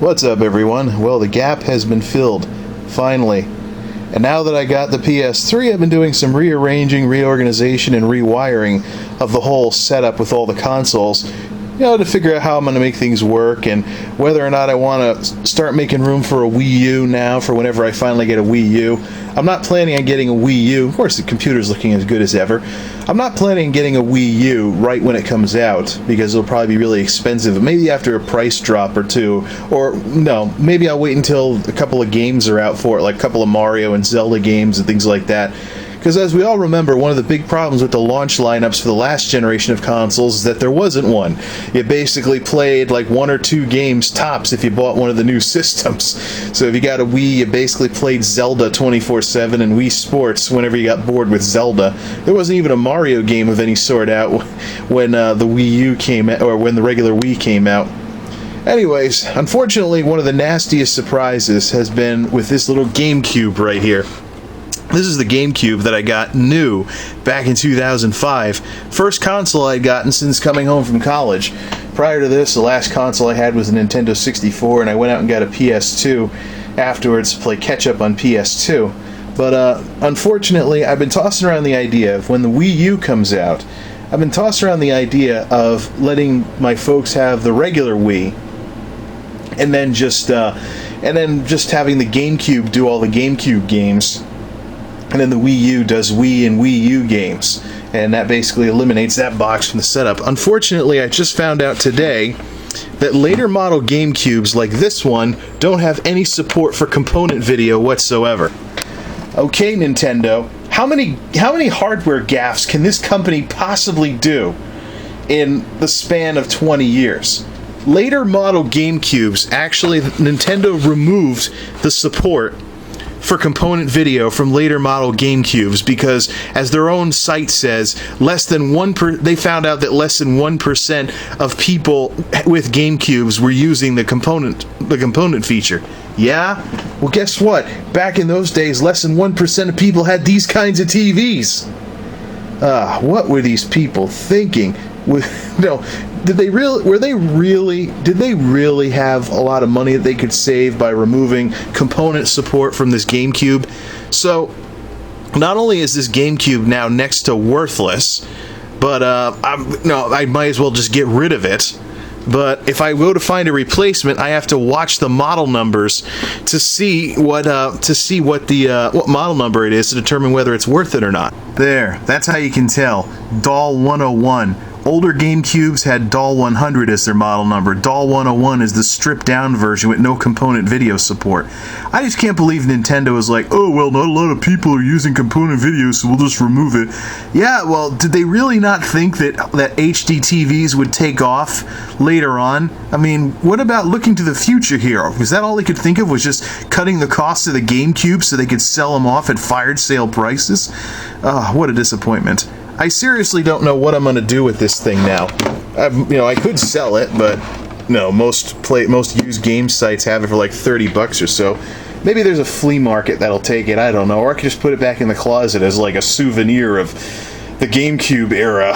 What's up, everyone? Well, the gap has been filled, finally. And now that I got the PS3, I've been doing some rearranging, reorganization, and rewiring of the whole setup with all the consoles, to figure out how I'm going to make things work and whether or not I want to start making room for a Wii U now for whenever I finally get a Wii U. I'm not planning on getting a Wii U. Of course, the computer's looking as good as ever. I'm not planning on getting a Wii U right when it comes out because it'll probably be really expensive. Maybe after a price drop or two. Or, no, maybe I'll wait until a couple of games are out for it, like a couple of Mario and Zelda games and things like that. Because as we all remember, one of the big problems with the launch lineups for the last generation of consoles is that there wasn't one. You basically played like one or two games tops if you bought one of the new systems. So if you got a Wii, you basically played Zelda 24/7 and Wii Sports whenever you got bored with Zelda. There wasn't even a Mario game of any sort out when the Wii U came out, or when the regular Wii came out. Anyways, unfortunately, one of the nastiest surprises has been with this little GameCube right here. This is the GameCube that I got new back in 2005. First console I'd gotten since coming home from college. Prior to this, the last console I had was a Nintendo 64, and I went out and got a PS2 afterwards to play catch-up on PS2. But unfortunately, I've been tossing around the idea of when the Wii U comes out, I've been tossing around the idea of letting my folks have the regular Wii, and then just having the GameCube do all the GameCube games. And then the Wii U does Wii and Wii U games. And that basically eliminates that box from the setup. Unfortunately, I just found out today that later model GameCubes like this one don't have any support for component video whatsoever. Okay, Nintendo, how many hardware gaffes can this company possibly do in the span of 20 years? Later model GameCubes, actually, Nintendo removed the support for component video from later model GameCubes because, as their own site says, they found out that less than 1% of people with GameCubes were using the component feature. Yeah? Well, guess what? Back in those days, less than 1% of people had these kinds of TVs. What were these people thinking? Did they really have a lot of money that they could save by removing component support from this GameCube? So, not only is this GameCube now next to worthless, but I might as well just get rid of it. But if I go to find a replacement, I have to watch the model numbers to see what model number it is to determine whether it's worth it or not. There, that's how you can tell. Doll 101. Older GameCubes had Doll 100 as their model number. Doll 101 is the stripped-down version with no component video support. I just can't believe Nintendo was like, oh, well, not a lot of people are using component video, so we'll just remove it. Yeah, well, did they really not think that HD TVs would take off later on? I mean, what about looking to the future here? Was that all they could think of, was just cutting the cost of the GameCube so they could sell them off at fired sale prices? What a disappointment. I seriously don't know what I'm going to do with this thing now. I could sell it, but most used game sites have it for like $30 or so. Maybe there's a flea market that'll take it, I don't know. Or I could just put it back in the closet as like a souvenir of the GameCube era.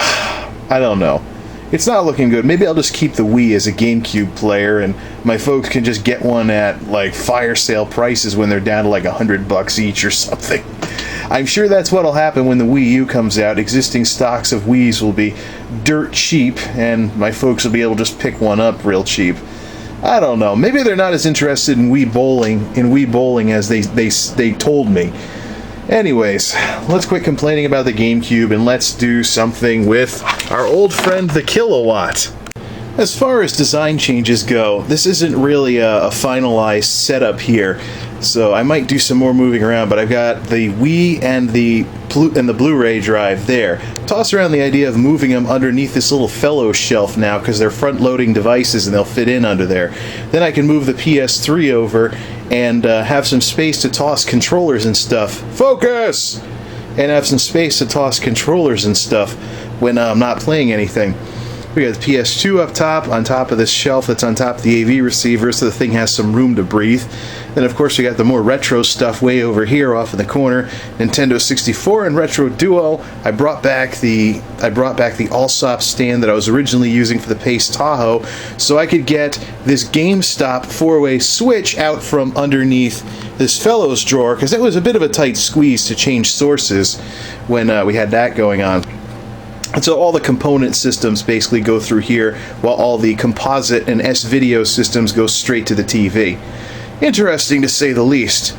I don't know. It's not looking good. Maybe I'll just keep the Wii as a GameCube player, and my folks can just get one at like fire sale prices when they're down to like $100 each or something. I'm sure that's what'll happen when the Wii U comes out. Existing stocks of Wiis will be dirt cheap, and my folks will be able to just pick one up real cheap. I don't know. Maybe they're not as interested in Wii bowling as they told me. Anyways, let's quit complaining about the GameCube and let's do something with our old friend the Kilowatt. As far as design changes go, this isn't really a finalized setup here, so I might do some more moving around, but I've got the Wii and the Blu-ray drive there. Toss around the idea of moving them underneath this little fellow shelf now, because they're front-loading devices and they'll fit in under there. Then I can move the PS3 over and have some space to toss controllers and stuff. Focus! And have some space to toss controllers and stuff when I'm not playing anything. We got the PS2 up top, on top of this shelf that's on top of the AV receiver, so the thing has some room to breathe. Then, of course, we got the more retro stuff way over here off in the corner. Nintendo 64 and Retro Duo. I brought back the Allsop stand that I was originally using for the Pace Tahoe, so I could get this GameStop 4-way switch out from underneath this Fellows drawer, because it was a bit of a tight squeeze to change sources when we had that going on. And so all the component systems basically go through here, while all the composite and S-Video systems go straight to the TV. Interesting to say the least.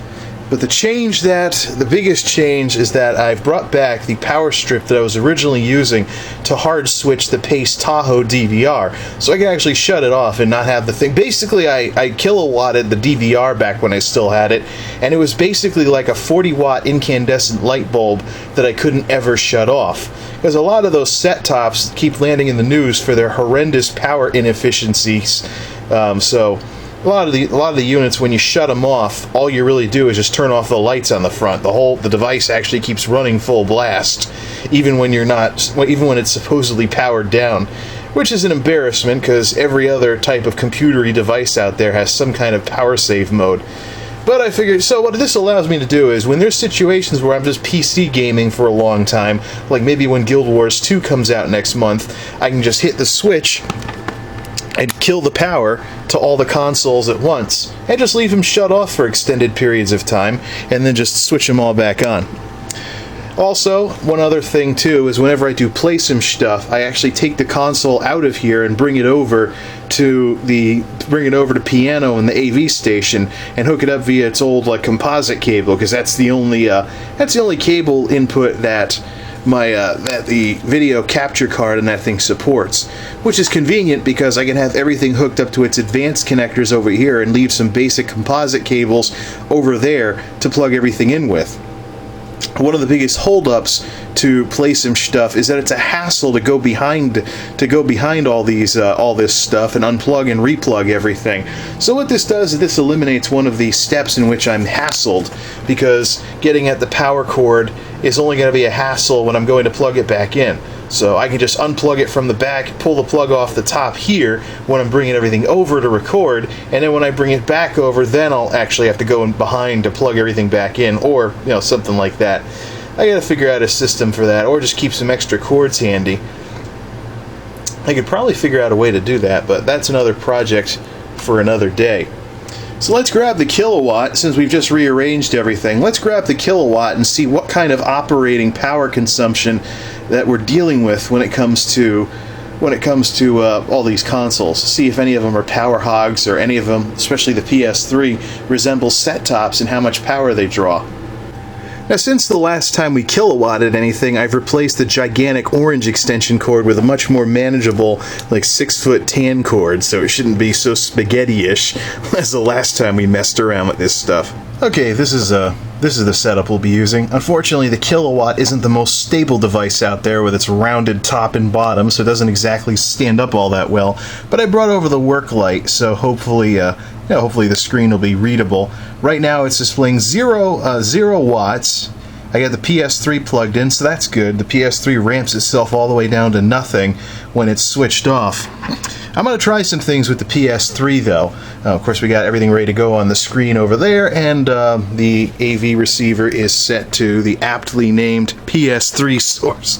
But the biggest change is that I've brought back the power strip that I was originally using to hard switch the Pace Tahoe DVR. So I can actually shut it off and not have the thing. Basically, I kilowatted the DVR back when I still had it, and it was basically like a 40-watt incandescent light bulb that I couldn't ever shut off. Because a lot of those set-tops keep landing in the news for their horrendous power inefficiencies. So a lot of the units, when you shut them off, all you really do is just turn off the lights on the front. The device actually keeps running full blast, even when it's supposedly powered down, which is an embarrassment because every other type of computery device out there has some kind of power save mode. But I figured, so what this allows me to do is, when there's situations where I'm just PC gaming for a long time, like maybe when Guild Wars 2 comes out next month, I can just hit the switch and kill the power to all the consoles at once, and just leave them shut off for extended periods of time, and then just switch them all back on. Also, one other thing too is whenever I do play some stuff, I actually take the console out of here and bring it over to piano in the AV station and hook it up via its old composite cable, because that's the only cable input that that the video capture card in that thing supports, which is convenient because I can have everything hooked up to its advanced connectors over here and leave some basic composite cables over there to plug everything in with. One of the biggest holdups to play some stuff is that it's a hassle to go behind all this stuff and unplug and replug everything. So what this does is this eliminates one of the steps in which I'm hassled, because getting at the power cord is only going to be a hassle when I'm going to plug it back in. So I can just unplug it from the back, pull the plug off the top here when I'm bringing everything over to record, and then when I bring it back over, then I'll actually have to go in behind to plug everything back in, or something like that. I gotta figure out a system for that, or just keep some extra cords handy. I could probably figure out a way to do that, but that's another project for another day. So let's grab the kilowatt, since we've just rearranged everything. Let's grab the kilowatt and see what kind of operating power consumption that we're dealing with when it comes to all these consoles. See if any of them are power hogs, or any of them, especially the PS3, resemble set-tops and how much power they draw. Now, since the last time we kilowatted anything, I've replaced the gigantic orange extension cord with a much more manageable, 6-foot tan cord, so it shouldn't be so spaghetti-ish as the last time we messed around with this stuff. Okay, this is the setup we'll be using. Unfortunately, the kilowatt isn't the most stable device out there with its rounded top and bottom, so it doesn't exactly stand up all that well. But I brought over the work light, so hopefully the screen will be readable. Right now it's displaying 0 watts. I got the PS3 plugged in, so that's good. The PS3 ramps itself all the way down to nothing when it's switched off. I'm going to try some things with the PS3 though. Of course, we got everything ready to go on the screen over there, and the AV receiver is set to the aptly named PS3 source.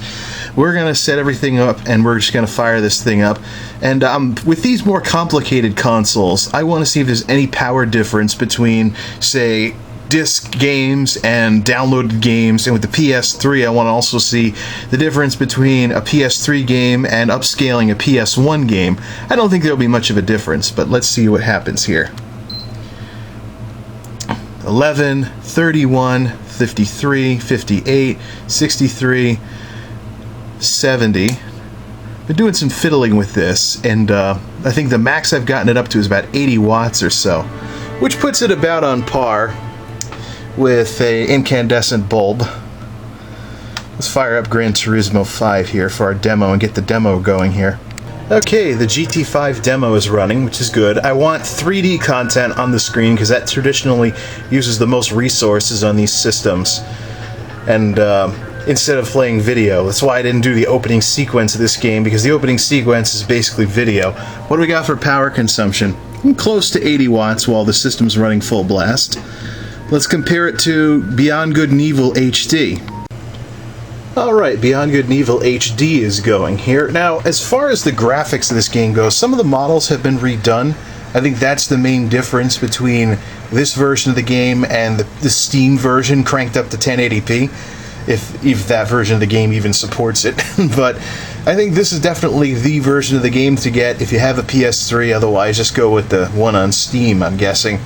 We're going to set everything up, and we're just going to fire this thing up. And with these more complicated consoles, I want to see if there's any power difference between, say, disc games and downloaded games. And with the PS3, I want to also see the difference between a PS3 game and upscaling a PS1 game. I don't think there'll be much of a difference, but let's see what happens here. 11, 31, 53, 58, 63, 70. Been doing some fiddling with this, and I think the max I've gotten it up to is about 80 watts or so, which puts it about on par with an incandescent bulb. Let's fire up Gran Turismo 5 here for our demo and get the demo going here. Okay, the GT5 demo is running, which is good. I want 3D content on the screen because that traditionally uses the most resources on these systems. And instead of playing video. That's why I didn't do the opening sequence of this game, because the opening sequence is basically video. What do we got for power consumption? Close to 80 watts while the system's running full blast. Let's compare it to Beyond Good and Evil HD. Alright, Beyond Good and Evil HD is going here. Now, as far as the graphics of this game goes, some of the models have been redone. I think that's the main difference between this version of the game and the Steam version cranked up to 1080p, if that version of the game even supports it. But I think this is definitely the version of the game to get if you have a PS3, otherwise just go with the one on Steam, I'm guessing.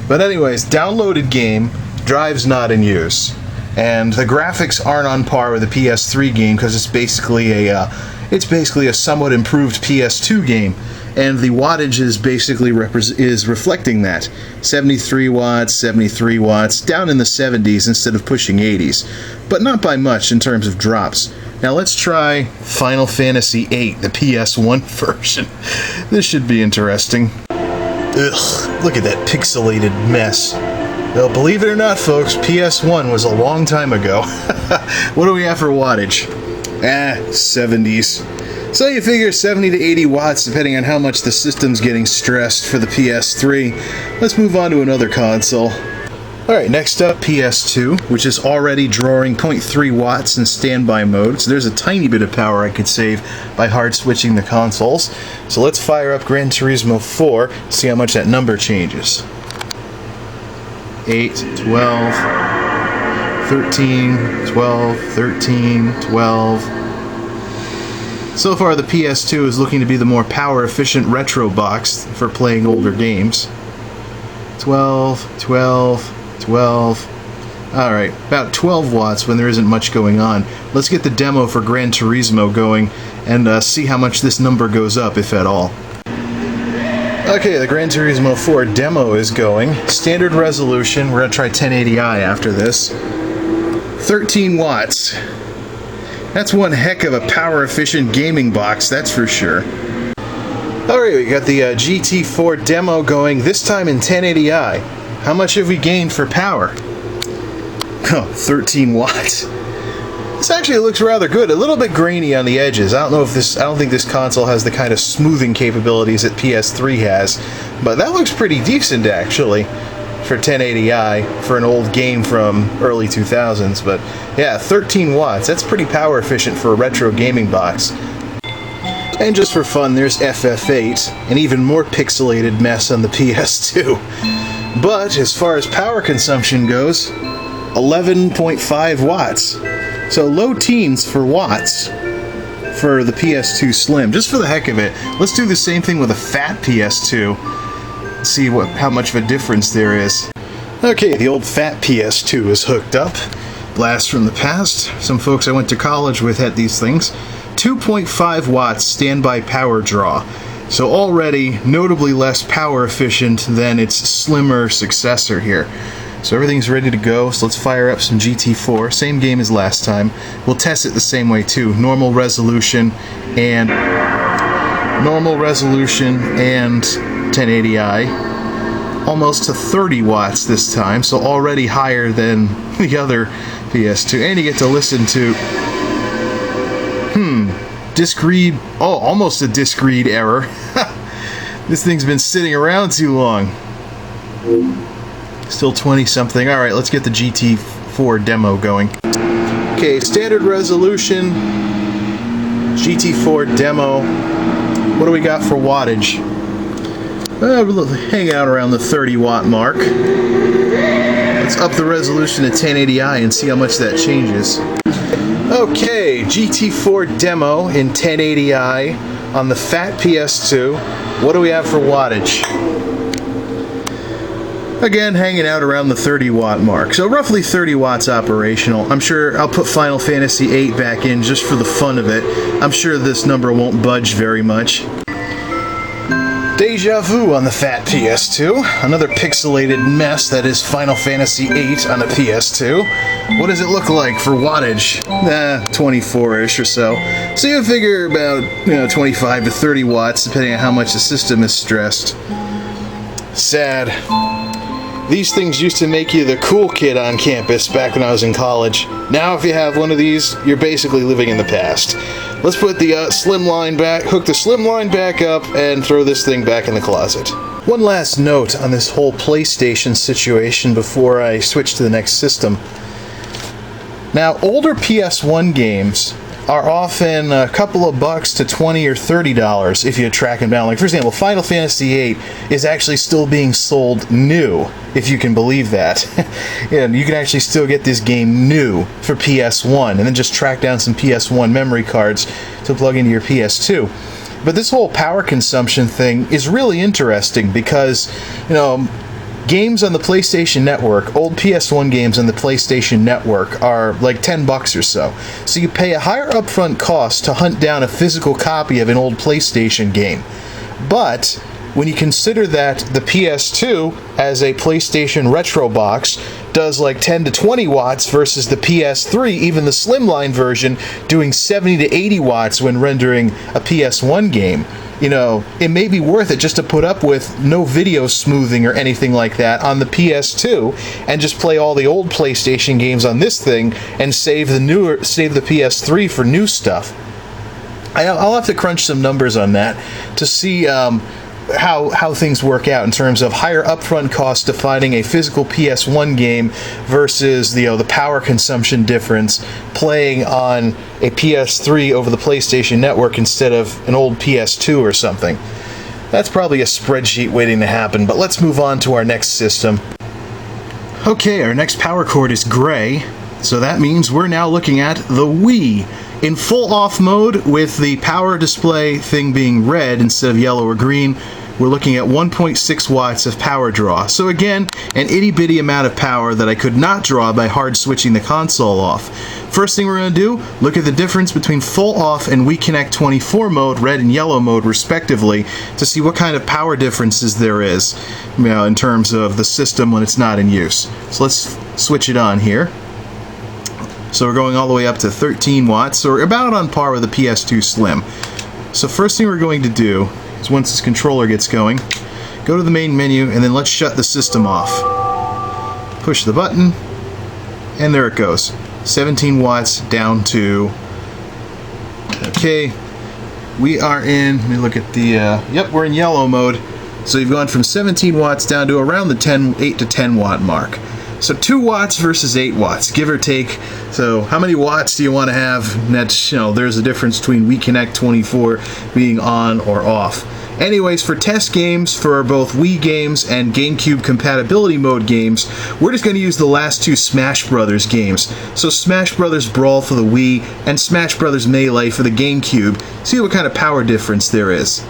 But anyways, downloaded game, drive's not in use. And the graphics aren't on par with the PS3 game because it's basically a somewhat improved PS2 game, and the wattage is basically reflecting that. 73 watts, 73 watts, down in the 70s instead of pushing 80s, but not by much in terms of drops. Now let's try Final Fantasy VIII, the PS1 version. This should be interesting. Ugh, look at that pixelated mess. Well, believe it or not, folks, PS1 was a long time ago. What do we have for wattage? 70s. So you figure 70 to 80 watts, depending on how much the system's getting stressed for the PS3. Let's move on to another console. Alright, next up, PS2, which is already drawing 0.3 watts in standby mode, so there's a tiny bit of power I could save by hard switching the consoles. So let's fire up Gran Turismo 4, see how much that number changes. 8, 12, 13, 12, 13, 12. So far the PS2 is looking to be the more power efficient retro box for playing older games. 12, 12, 12. Alright, about 12 watts when there isn't much going on. Let's get the demo for Gran Turismo going and see how much this number goes up, if at all. Okay, the Gran Turismo 4 demo is going. Standard resolution, we're going to try 1080i after this. 13 watts. That's one heck of a power-efficient gaming box, that's for sure. Alright, we got the GT4 demo going, this time in 1080i. How much have we gained for power? Oh, 13 watts. This actually looks rather good. A little bit grainy on the edges. I don't think this console has the kind of smoothing capabilities that PS3 has, but that looks pretty decent actually for 1080i for an old game from early 2000s. But yeah, 13 watts. That's pretty power efficient for a retro gaming box. And just for fun, there's FF8, an even more pixelated mess on the PS2. But as far as power consumption goes, 11.5 watts. So low teens for watts for the PS2 Slim, just for the heck of it. Let's do the same thing with a fat PS2. See how much of a difference there is. Okay, the old fat PS2 is hooked up. Blast from the past. Some folks I went to college with had these things. 2.5 watts standby power draw. So already notably less power efficient than its slimmer successor here. So everything's ready to go, so let's fire up some GT4. Same game as last time. We'll test it the same way too. Normal resolution and 1080i. Almost to 30 watts this time, so already higher than the other PS2. And you get to listen to... Disc read... Oh, almost a disc read error. This thing's been sitting around too long. Still 20-something. Alright, let's get the GT4 demo going. Okay, standard resolution, GT4 demo. What do we got for wattage? We'll hang out around the 30 watt mark. Let's up the resolution to 1080i and see how much that changes. Okay, GT4 demo in 1080i on the fat PS2. What do we have for wattage? Again, hanging out around the 30 watt mark. So roughly 30 watts operational. I'm sure I'll put Final Fantasy VIII back in just for the fun of it. I'm sure this number won't budge very much. Deja vu on the fat PS2. Another pixelated mess that is Final Fantasy VIII on a PS2. What does it look like for wattage? 24-ish or so. So you figure about 25 to 30 watts depending on how much the system is stressed. Sad. These things used to make you the cool kid on campus back when I was in college. Now if you have one of these, you're basically living in the past. Let's put the slimline back, hook the slimline back up, and throw this thing back in the closet. One last note on this whole PlayStation situation before I switch to the next system. Now, older PS1 games are often a couple of bucks to $20 or $30 if you track them down. Like, for example, Final Fantasy VIII is actually still being sold new, if you can believe that. And you can actually still get this game new for PS1, and then just track down some PS1 memory cards to plug into your PS2. But this whole power consumption thing is really interesting because, games on the PlayStation Network, old PS1 games on the PlayStation Network, are like $10 or so. So you pay a higher upfront cost to hunt down a physical copy of an old PlayStation game. But when you consider that the PS2 as a PlayStation Retro box does like 10 to 20 watts versus the PS3, even the slimline version, doing 70 to 80 watts when rendering a PS1 game, it may be worth it just to put up with no video smoothing or anything like that on the PS2 and just play all the old PlayStation games on this thing and save the PS3 for new stuff. I'll have to crunch some numbers on that to see how things work out in terms of higher upfront costs to finding a physical PS1 game versus the power consumption difference playing on a PS3 over the PlayStation Network instead of an old PS2 or something. That's probably a spreadsheet waiting to happen, but let's move on to our next system. Okay, our next power cord is gray, so that means we're now looking at the Wii. In full off mode, with the power display thing being red instead of yellow or green, we're looking at 1.6 watts of power draw. So again, an itty-bitty amount of power that I could not draw by hard switching the console off. First thing we're going to do, look at the difference between full off and Wii Connect 24 mode, red and yellow mode respectively, to see what kind of power differences there is in terms of the system when it's not in use. So let's switch it on here. So we're going all the way up to 13 watts, so we're about on par with the PS2 Slim. So first thing we're going to do is, once this controller gets going, go to the main menu and then let's shut the system off. Push the button, and there it goes. 17 watts down to... Okay, we are in... Let me look at the... Yep, we're in yellow mode. So you've gone from 17 watts down to around the 8 to 10 watt mark. So 2 watts versus 8 watts, give or take. So how many watts do you want to have? That's, there's a difference between Wii Connect 24 being on or off. Anyways, for test games, for both Wii games and GameCube compatibility mode games, we're just going to use the last 2 Smash Brothers games. So Smash Brothers Brawl for the Wii and Smash Brothers Melee for the GameCube. See what kind of power difference there is.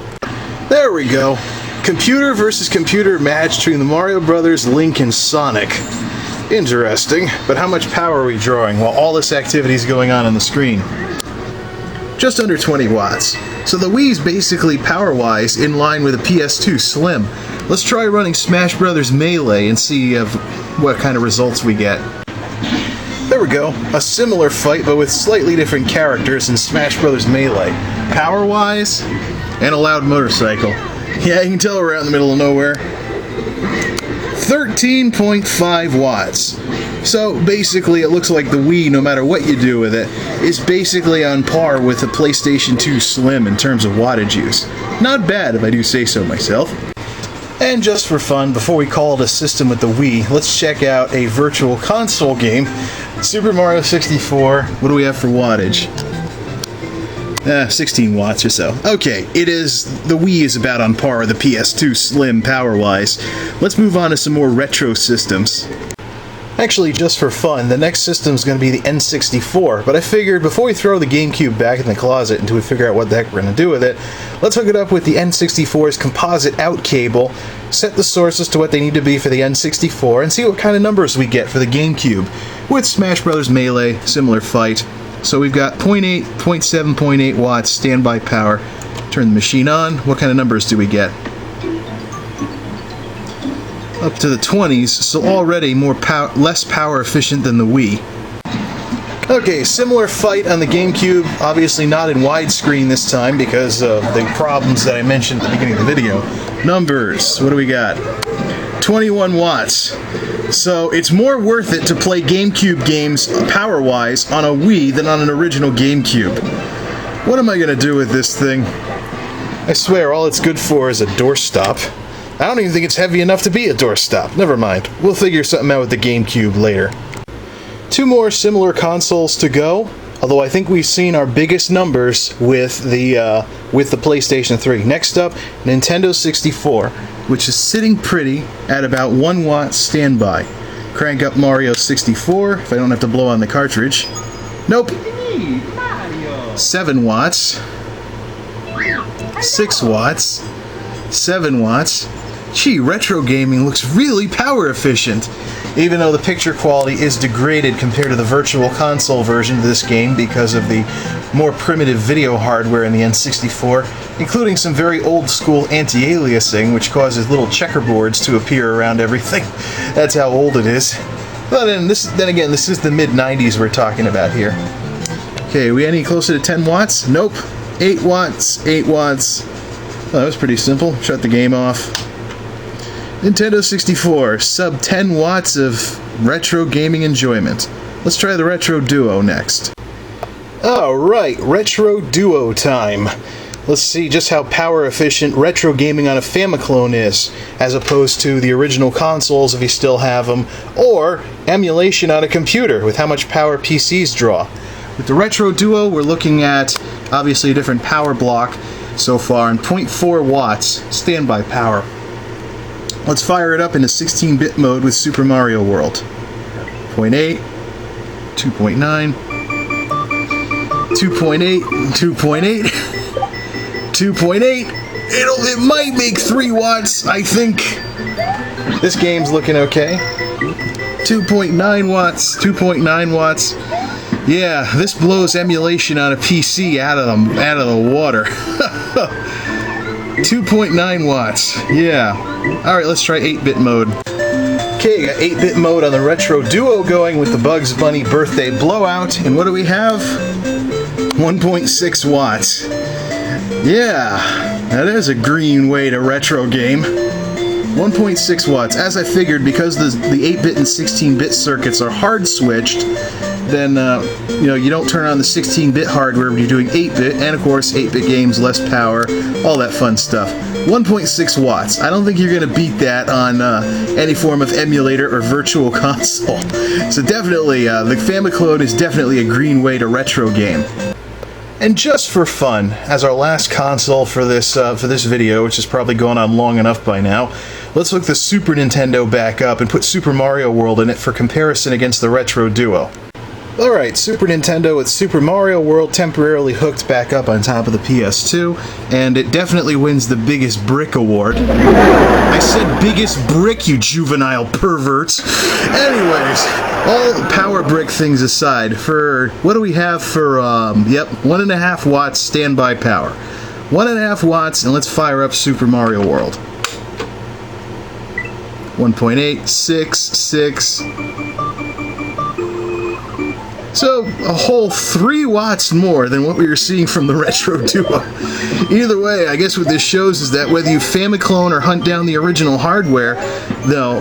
There we go. Computer versus computer match between the Mario Brothers, Link, and Sonic. Interesting, but how much power are we drawing while all this activity is going on the screen? Just under 20 watts. So the Wii is basically power-wise in line with the PS2 Slim. Let's try running Smash Brothers Melee and see what kind of results we get. There we go. A similar fight, but with slightly different characters in Smash Brothers Melee. Power-wise, and a loud motorcycle. Yeah, you can tell we're out in the middle of nowhere. 13.5 watts. So basically it looks like the Wii, no matter what you do with it, is basically on par with the PlayStation 2 Slim in terms of wattage use. Not bad if I do say so myself. And just for fun, before we call it a system with the Wii, let's check out a virtual console game. Super Mario 64, what do we have for wattage? 16 watts or so. Okay, the Wii is about on par with the PS2 Slim power-wise. Let's move on to some more retro systems. Actually, just for fun, the next system is going to be the N64, but I figured before we throw the GameCube back in the closet until we figure out what the heck we're going to do with it, let's hook it up with the N64's composite out cable, set the sources to what they need to be for the N64, and see what kind of numbers we get for the GameCube. With Smash Brothers Melee, similar fight. So we've got 0.8, 0.7, 0.8 watts standby power. Turn the machine on. What kind of numbers do we get? Up to the 20s, so already less power efficient than the Wii. Okay, similar fight on the GameCube, obviously not in widescreen this time because of the problems that I mentioned at the beginning of the video. Numbers, what do we got? 21 watts. So it's more worth it to play GameCube games power-wise on a Wii than on an original GameCube. What am I gonna do with this thing? I swear all it's good for is a doorstop. I don't even think it's heavy enough to be a doorstop. Never mind. We'll figure something out with the GameCube later. Two more similar consoles to go, although I think we've seen our biggest numbers with the PlayStation 3. Next up, Nintendo 64, which is sitting pretty at about 1 watt standby. Crank up Mario 64, if I don't have to blow on the cartridge. Nope. 7 watts. 6 watts. 7 watts. Gee, retro gaming looks really power efficient, even though the picture quality is degraded compared to the Virtual Console version of this game because of the more primitive video hardware in the N64, including some very old-school anti-aliasing, which causes little checkerboards to appear around everything. That's how old it is. But then again, this is the mid-90s we're talking about here. Okay, are we any closer to 10 watts? Nope. 8 watts, 8 watts. Oh, that was pretty simple. Shut the game off. Nintendo 64, sub 10 watts of retro gaming enjoyment. Let's try the Retro Duo next. Alright, Retro Duo time. Let's see just how power efficient retro gaming on a Famiclone is, as opposed to the original consoles if you still have them, or emulation on a computer with how much power PCs draw. With the Retro Duo, we're looking at obviously a different power block so far, and 0.4 watts standby power. Let's fire it up into 16-bit mode with Super Mario World. 0.8, 2.9, 2.8, 2.8, 2.8. It might make 3 watts, I think. This game's looking okay. 2.9 watts, 2.9 watts. Yeah, this blows emulation on a PC out of the water. 2.9 watts. Yeah. Alright, let's try 8-bit mode. Okay, got 8-bit mode on the Retro Duo going with the Bugs Bunny Birthday Blowout. And what do we have? 1.6 watts. Yeah, that is a green way to retro game. 1.6 watts. As I figured, because the 8-bit and 16-bit circuits are hard switched, then you don't turn on the 16-bit hardware when you're doing 8-bit, and of course 8-bit games, less power, all that fun stuff. 1.6 watts. I don't think you're going to beat that on any form of emulator or virtual console. So definitely, the Famiclone is definitely a green way to retro game. And just for fun, as our last console for this video, which is probably going on long enough by now, let's look the Super Nintendo back up and put Super Mario World in it for comparison against the Retro Duo. Alright, Super Nintendo with Super Mario World temporarily hooked back up on top of the PS2, and it definitely wins the Biggest Brick Award. I said biggest brick, you juvenile perverts! Anyways, all power brick things aside, what do we have for, 1.5 watts standby power. 1.5 watts, and let's fire up Super Mario World. 1.8, 6. So, a whole 3 watts more than what we were seeing from the Retro Duo. Either way, I guess what this shows is that whether you Famiclone or hunt down the original hardware, though,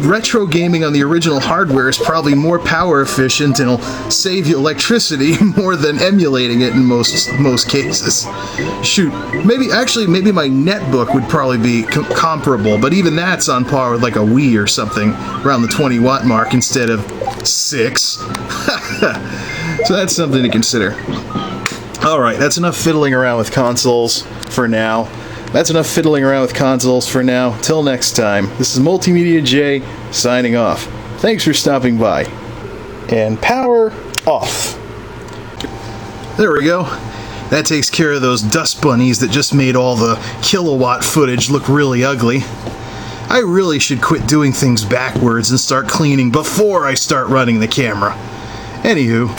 retro gaming on the original hardware is probably more power efficient and will save you electricity more than emulating it in most cases. Shoot, maybe my netbook would probably be comparable, but even that's on par with like a Wii or something around the 20 watt mark instead of 6. So that's something to consider. Alright, that's enough fiddling around with consoles for now. Till next time, this is Multimedia J signing off. Thanks for stopping by. And power off. There we go. That takes care of those dust bunnies that just made all the kilowatt footage look really ugly. I really should quit doing things backwards and start cleaning before I start running the camera. Anywho.